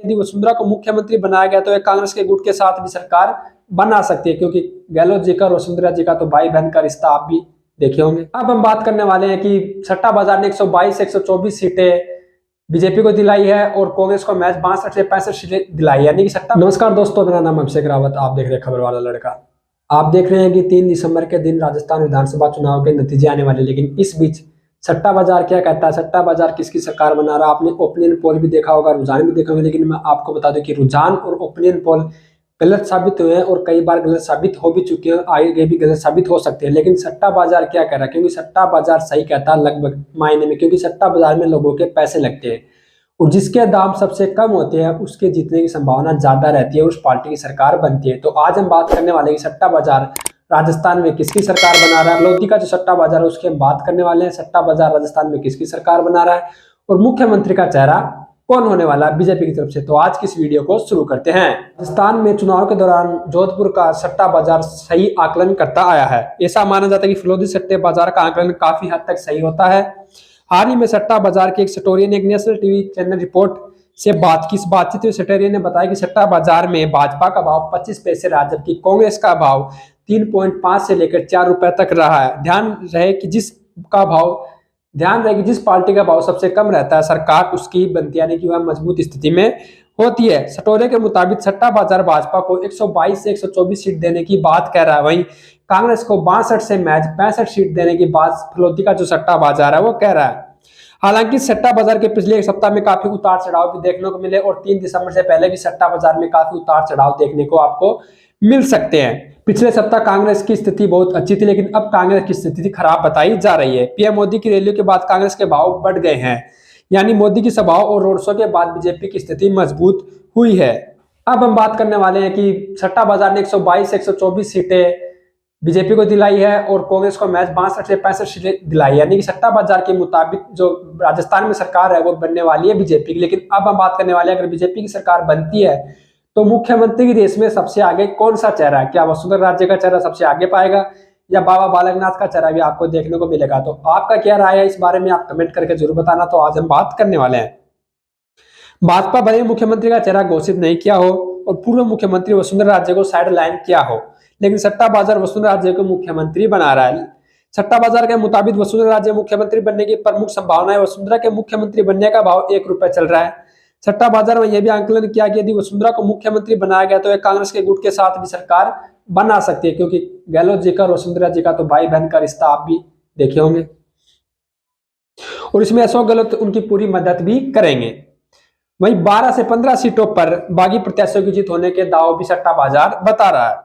यदि वसुंधरा को मुख्यमंत्री बनाया गया तो ये कांग्रेस के गुट के साथ भी सरकार बना सकती है, क्योंकि गहलोत जी का और वसुंधरा जी का तो भाई बहन का रिश्ता आप भी देखे होंगे। अब हम बात करने वाले हैं कि सट्टा बाजार ने 122 से 124 सीटें बीजेपी को दिलाई है और कांग्रेस को मैच 62 से 65 सीटें दिलाई, यानी कि सट्टा। नमस्कार दोस्तों, मेरा नाम अभिषेक रावत, आप देख रहे हैं खबर वाला लड़का। आप देख रहे हैं कि 3 दिसंबर के दिन राजस्थान विधानसभा चुनाव के नतीजे आने वाले, लेकिन इस बीच सट्टा बाजार क्या कहता है, सट्टा बाजार किसकी सरकार बना रहा है। आपने ओपिनियन पोल भी देखा होगा, रुझान भी देखा होगा, लेकिन मैं आपको बता दूं कि रुझान और ओपिनियन पोल गलत साबित हुए हैं और कई बार गलत साबित हो भी चुके हैं, आगे भी गलत साबित हो सकते हैं। लेकिन सट्टा बाजार क्या कह रहा है, क्योंकि सट्टा बाजार सही कहता है लगभग मायने में, क्योंकि सट्टा बाजार में लोगों के पैसे लगते हैं और जिसके दाम सबसे कम होते हैं उसके जीतने की संभावना ज्यादा रहती है, उस पार्टी की सरकार बनती है। तो आज हम बात करने वाले हैं कि सट्टा बाजार राजस्थान में किसकी सरकार बना रहा है। लोधी का जो सट्टा बाजार है उसकी हम बात करने वाले हैं। सट्टा बाजार राजस्थान में किसकी सरकार बना रहा है और मुख्यमंत्री का चेहरा कौन होने वाला है बीजेपी की तरफ से। तो आज की इस वीडियो को शुरू करते हैं। राजस्थान में चुनाव के दौरान जोधपुर का सट्टा बाजार सही आकलन करता आया है। ऐसा माना जाता है कि फलोदी सट्टे बाजार का आकलन काफी हद तक सही होता है। हाल ही में सट्टा बाजार के एक सटोरियन ने एक नेशनल टीवी चैनल रिपोर्ट से बातचीत में सटोरियन ने बताया कि सट्टा बाजार में भाजपा का भाव 25 पैसे रहा, जबकि कांग्रेस का भाव 3.5 से लेकर 4 रुपए तक रहा है। ध्यान रहे कि जिस पार्टी का भाव सबसे कम रहता है सरकार उसकी बनती, यानी कि वह मजबूत स्थिति में होती है। सटोरे के मुताबिक सट्टा बाजार भाजपा को 122 से 124 सीट देने की बात कह रहा है, वहीं कांग्रेस को 62 से मैच 65 सीट देने की बात फलोदी का जो सट्टा बाजार है वो कह रहा है। हालांकि सट्टा बाजार के पिछले एक सप्ताह में काफी उतार चढ़ाव भी देखने को मिले और 3 दिसंबर से पहले भी सट्टा बाजार में काफी उतार चढ़ाव देखने को आपको मिल सकते हैं। पिछले सप्ताह कांग्रेस की स्थिति बहुत अच्छी थी, लेकिन अब कांग्रेस की स्थिति खराब बताई जा रही है। पीएम मोदी की रैलियों के बाद कांग्रेस के भाव बढ़ गए हैं, यानी मोदी की सभाओं और रोड शो के बाद बीजेपी की स्थिति मजबूत हुई है। अब हम बात करने वाले हैं कि सट्टा बाजार ने 122 से 124 सीटें बीजेपी को दिलाई है और कांग्रेस को मैच 62 से 65 सीटें दिलाई, यानी कि सट्टा बाजार के मुताबिक जो राजस्थान में सरकार है वो बनने वाली है बीजेपी की। लेकिन अब हम बात करने वाले हैं, अगर बीजेपी की सरकार बनती है तो मुख्यमंत्री की रेस में सबसे आगे कौन सा चेहरा है। क्या वसुंधरा राजे का चेहरा सबसे आगे पाएगा या बाबा बालकनाथ का चेहरा भी आपको देखने को मिलेगा। तो आपका क्या राय है इस बारे में, आप कमेंट करके जरूर बताना। तो आज हम बात करने वाले हैं, भाजपा भले मुख्यमंत्री का चेहरा घोषित नहीं किया हो और पूर्व मुख्यमंत्री वसुंधरा राजे को साइड लाइन किया हो, लेकिन सट्टा बाजार वसुंधरा राजे को मुख्यमंत्री बना रहा है। सट्टा बाजार के मुताबिक वसुंधरा राजे मुख्यमंत्री बनने की प्रमुख संभावना है। वसुंधरा के मुख्यमंत्री बनने का भाव 1 रुपए चल रहा है। सट्टा बाजार में यह भी आंकलन किया कि यदि वसुंधरा को मुख्यमंत्री बनाया गया तो यह कांग्रेस के गुट के साथ भी सरकार बना सकती है, क्योंकि गहलोत जी का और वसुंधरा जी का तो भाई बहन का रिश्ता आप भी देखे होंगे और इसमें अशोक गहलोत उनकी पूरी मदद भी करेंगे। वहीं 12 से 15 सीटों पर बागी प्रत्याशियों की जीत होने के दाव भी सट्टा बाजार बता रहा है।